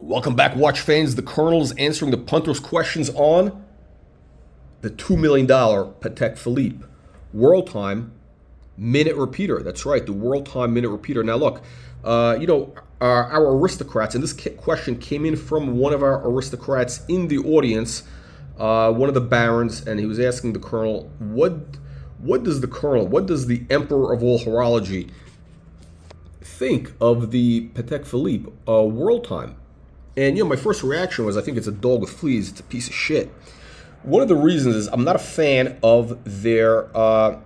Welcome back, watch fans. The Colonel is answering the punters' questions on the $2 million Patek Philippe World Time Minute Repeater. That's right, the World Time Minute Repeater. Now, look, our aristocrats, and this question came in from one of our aristocrats in the audience, one of the barons, and he was asking the Colonel, what does the Emperor of all horology think of the Patek Philippe World Time? And, my first reaction was, I think it's a dog with fleas. It's a piece of shit. One of the reasons is I'm not a fan of their, the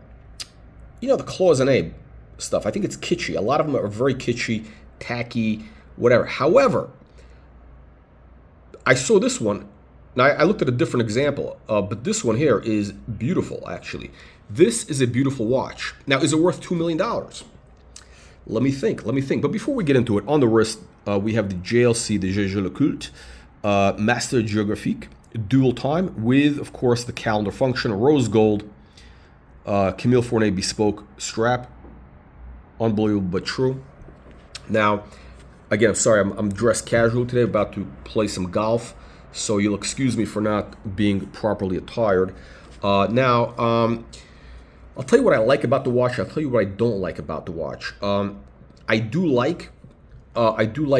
cloisonné stuff. I think it's kitschy. A lot of them are very kitschy, tacky, whatever. However, I saw this one. Now, I looked at a different example, but this one here is beautiful, actually. This is a beautiful watch. Now, is it worth $2 million? Let me think. But before we get into it, on the wrist, we have the JLC, the Jeu Le Culte, Master Geographique, dual time, with, of course, the calendar function, rose gold, Camille Fournet bespoke strap. Unbelievable, but true. Now, again, I'm sorry, I'm dressed casual today, about to play some golf, so you'll excuse me for not being properly attired. Now, I'll tell you what I like about the watch. I'll tell you what I don't like about the watch. I do like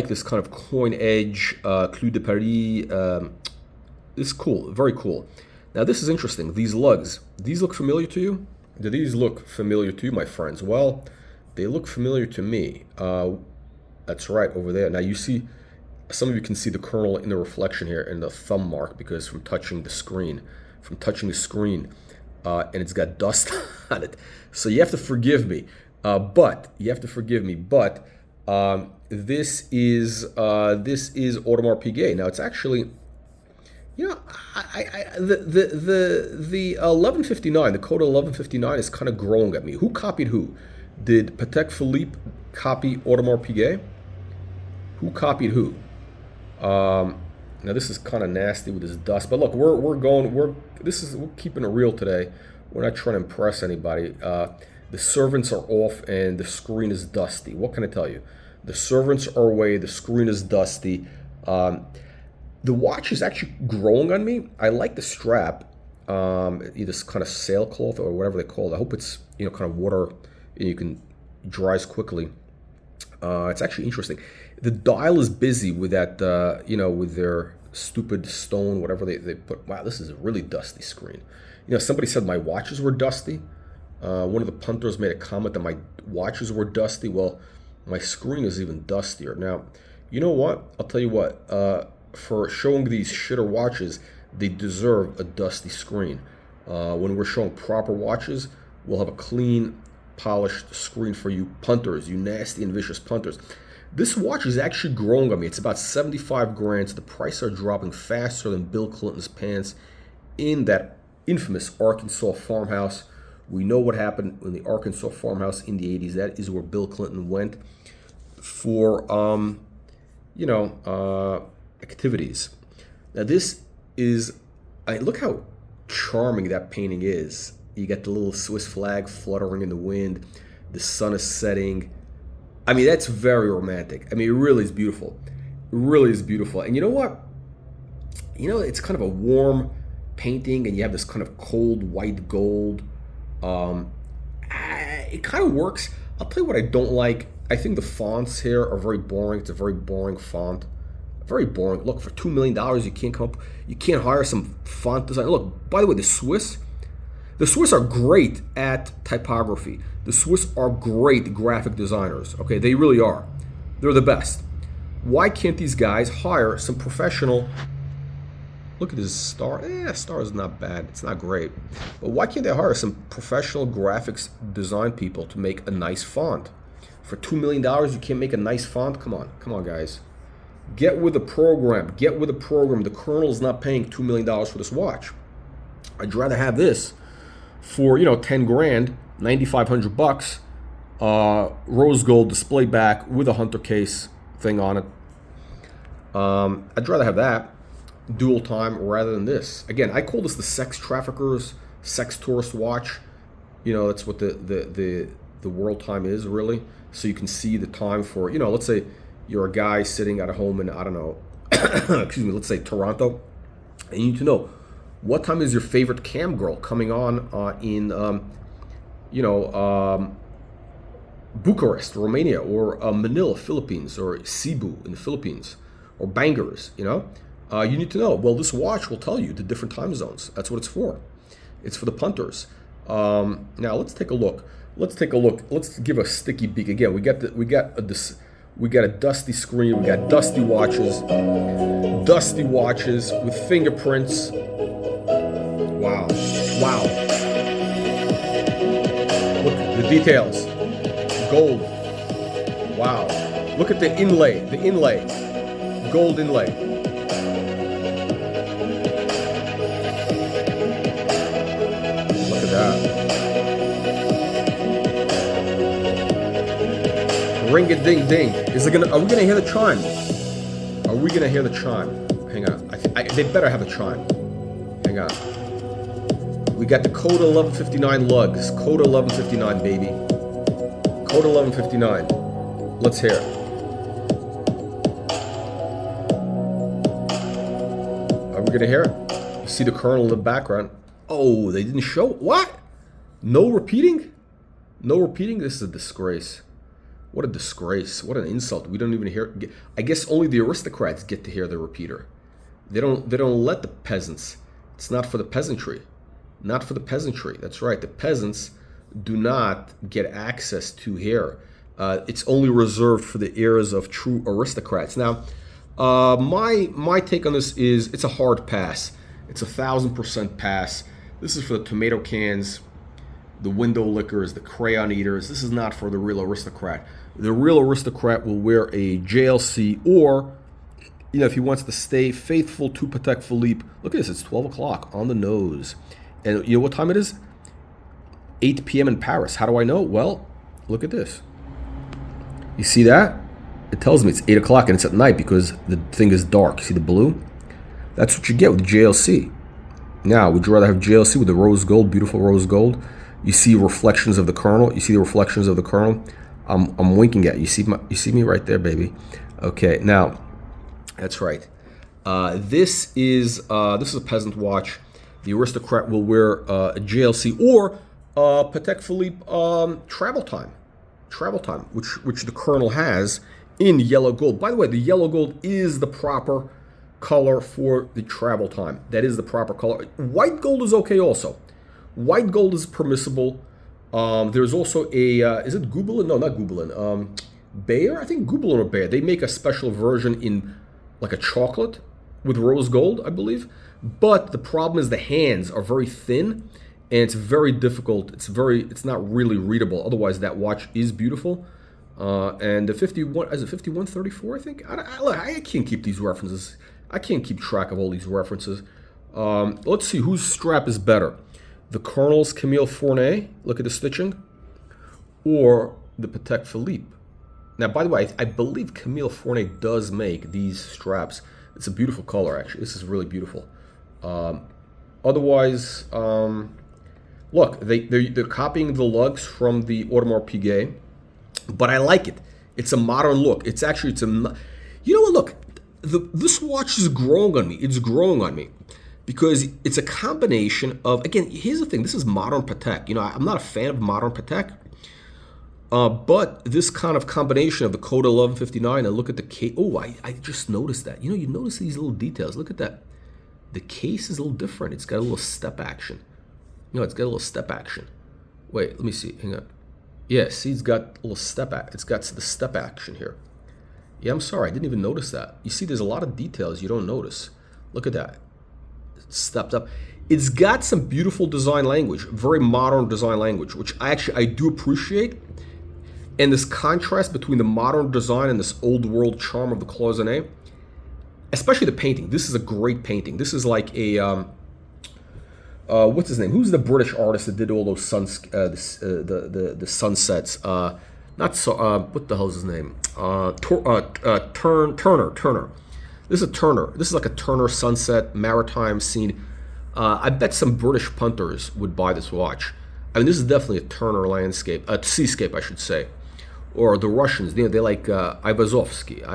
this kind of coin edge, Clou de Paris. It's cool, very cool. Now this is interesting. These lugs, these look familiar to you? Do these look familiar to you, my friends? Well, they look familiar to me. That's right, over there. Now you see, some of you can see the Colonel in the reflection here in the thumb mark because from touching the screen, and it's got dust on it. So you have to forgive me. But this is Audemars Piguet. Now it's actually, the 1159, the code 1159 is kind of growing at me. Who copied who? Did Patek Philippe copy Audemars Piguet? Who copied who? Now this is kind of nasty with this dust, but look, we're keeping it real today. We're not trying to impress anybody. The servants are off and the screen is dusty. What can I tell you? The servants are away, the screen is dusty. The watch is actually growing on me. I like the strap, either kind of sailcloth or whatever they call it. I hope it's kind of water and you can dries quickly. It's actually interesting. The dial is busy with that, with their stupid stone, whatever they put. Wow, this is a really dusty screen. Somebody said my watches were dusty. One of the punters made a comment that my watches were dusty. Well, my screen is even dustier. Now, you know what? I'll tell you what. For showing these shitter watches, they deserve a dusty screen. When we're showing proper watches, we'll have a clean, polished screen for you punters, you nasty and vicious punters. This watch is actually growing on me. It's about 75 grand. The prices are dropping faster than Bill Clinton's pants in that infamous Arkansas farmhouse. We know what happened in the Arkansas farmhouse in the 80s. That is where Bill Clinton went for, activities. Now this is, look how charming that painting is. You got the little Swiss flag fluttering in the wind. The sun is setting. I mean, that's very romantic. I mean, it really is beautiful. It really is beautiful. And you know what? It's kind of a warm painting, and you have this kind of cold white gold. It kind of works. I'll tell you what I don't like. I think the fonts here are very boring. It's a very boring font. Very boring. Look, for $2 million, you can't hire some font designer. Look, by the way, the Swiss are great at typography. The Swiss are great graphic designers. Okay, they really are. They're the best. Why can't these guys hire some professional? Look at this star. Star is not bad. It's not great. But why can't they hire some professional graphics design people to make a nice font? For $2 million, you can't make a nice font? Come on, guys. Get with the program. The Colonel's not paying $2 million for this watch. I'd rather have this for 10 grand, $9,500, rose gold display back with a hunter case thing on it. I'd rather have that dual time rather than this. Again, I call this the sex traffickers, sex tourist watch. That's what the world time is, really. So you can see the time for, let's say you're a guy sitting at home in, I don't know, excuse me, let's say Toronto, and you need to know what time is your favorite cam girl coming on in, you know, Bucharest, Romania, or Manila, Philippines, or Cebu in the Philippines, or Bangors, you know? You need to know. Well, this watch will tell you the different time zones. That's what it's for. It's for the punters. Now let's take a look. Let's take a look. Let's give a sticky beak again. We got a dusty screen. We got dusty watches with fingerprints. Wow, wow. Look the details. Gold. Wow. Look at the inlay. Gold inlay. Look at that. Ring a ding ding. Are we gonna hear the chime? Are we gonna hear the chime? Hang on. They better have a chime. Hang on. We got the code 1159 lugs. Code 1159, baby. Code 1159. Let's hear it. Are we gonna hear it? You see the colonel in the background. Oh, they didn't show. What? No repeating? No repeating? This is a disgrace. What a disgrace. What an insult. We don't even hear. I guess only the aristocrats get to hear the repeater. They don't let the peasants. It's not for the peasantry. Not for the peasantry. That's right. The peasants do not get access to hear. It's only reserved for the ears of true aristocrats. Now, my take on this is it's a hard pass. It's 1,000% pass. This is for the tomato cans, the window lickers, the crayon eaters. This is not for the real aristocrat. The real aristocrat will wear a JLC, or, you know, if he wants to stay faithful to Patek Philippe. Look at this. It's 12 o'clock on the nose. And you know what time it is? 8 p.m. in Paris. How do I know? Well, look at this. You see that? It tells me it's 8 o'clock and it's at night because the thing is dark. See the blue? That's what you get with JLC. Now, would you rather have JLC with the rose gold, beautiful rose gold? You see reflections of the colonel. You see the reflections of the colonel. I'm winking at you. You see me right there, baby. Okay, now, that's right. This is a peasant watch. The aristocrat will wear a JLC or Patek Philippe travel time, which the colonel has in yellow gold. By the way, the yellow gold is the proper color for the travel time. That is the proper color. White gold is okay also. White gold is permissible. There's also a, is it Gubelin? No, not Gubelin. Bayer? I think Gubelin or Bayer. They make a special version in like a chocolate with rose gold, I believe. But the problem is the hands are very thin and it's very difficult. It's not really readable. Otherwise, that watch is beautiful. And the 51, is it 5134, I think? I can't keep these references. I can't keep track of all these references. Let's see, whose strap is better? The Colonel's Camille Fournet, look at the stitching, or the Patek Philippe. Now, by the way, I believe Camille Fournet does make these straps. It's a beautiful color, actually. This is really beautiful. Otherwise, look, they're copying the lugs from the Audemars Piguet, but I like it. It's a modern look. You know what? Look, this watch is growing on me. It's growing on me because it's a combination of. Again, here's the thing. This is modern Patek. You know, I'm not a fan of modern Patek, but this kind of combination of the Code 1159 and look at the case. Oh, I just noticed that. You know, you notice these little details. Look at that. The case is a little different. It's got a little step action. You know, it's got a little step action. Wait, let me see. Hang on. Yeah, see, it's got a little step action. It's got the step action here. Yeah, I'm sorry. I didn't even notice that. You see, there's a lot of details you don't notice. Look at that. It's stepped up. It's got some beautiful design language, very modern design language, which I do appreciate. And this contrast between the modern design and this old world charm of the cloisonné, especially the painting. This is a great painting. This is like a what's his name? Who's the British artist that did all those the sunsets? Not so. What the hell is his name? Turner. This is a Turner. This is like a Turner sunset maritime scene. I bet some British punters would buy this watch. I mean, this is definitely a Turner landscape, a seascape, I should say. Or the Russians, they like Ivazovsky,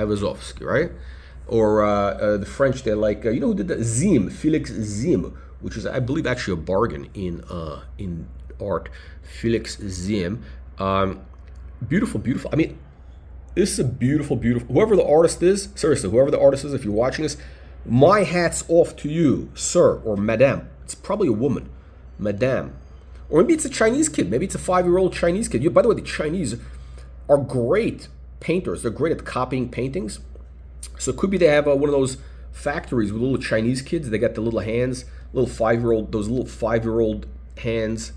right? Or the French, they're like, you know who did that? Zim, Felix Zim, which is, I believe, actually a bargain in art. Felix Zim. Beautiful, beautiful. I mean, this is a beautiful, beautiful. Whoever the artist is, seriously, whoever the artist is, if you're watching this, my hat's off to you, sir or madame. It's probably a woman, madame. Or maybe it's a Chinese kid. Maybe it's a 5-year-old Chinese kid. By the way, the Chinese are great painters. They're great at copying paintings. So it could be they have one of those factories with little Chinese kids. They got the little hands, those little 5-year-old hands.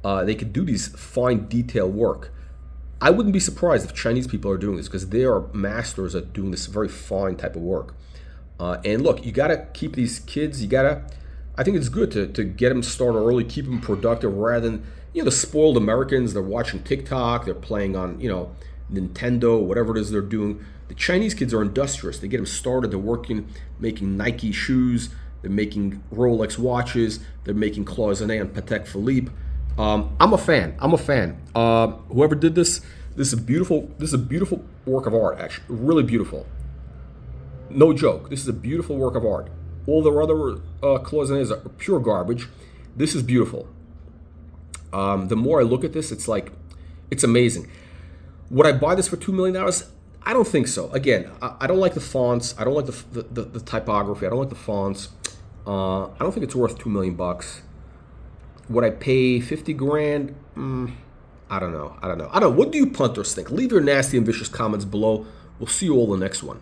They could do these fine detail work. I wouldn't be surprised if Chinese people are doing this because they are masters at doing this very fine type of work. And look, you got to keep these kids, I think it's good to get them started early, keep them productive rather than, the spoiled Americans, they're watching TikTok, they're playing on, Nintendo, whatever it is they're doing. The Chinese kids are industrious. They get them started, they're working, making Nike shoes, they're making Rolex watches, they're making cloisonné and Patek Philippe. I'm a fan. Whoever did this is a beautiful work of art, actually. Really beautiful. No joke. This is a beautiful work of art. All their other cloisonnés are pure garbage. This is beautiful. The more I look at this, it's amazing. Would I buy this for $2 million? I don't think so. Again, I don't like the fonts. I don't like the typography. I don't like the fonts. I don't think it's worth $2 million. Would I pay 50 grand? I don't know. What do you punters think? Leave your nasty and vicious comments below. We'll see you all in the next one.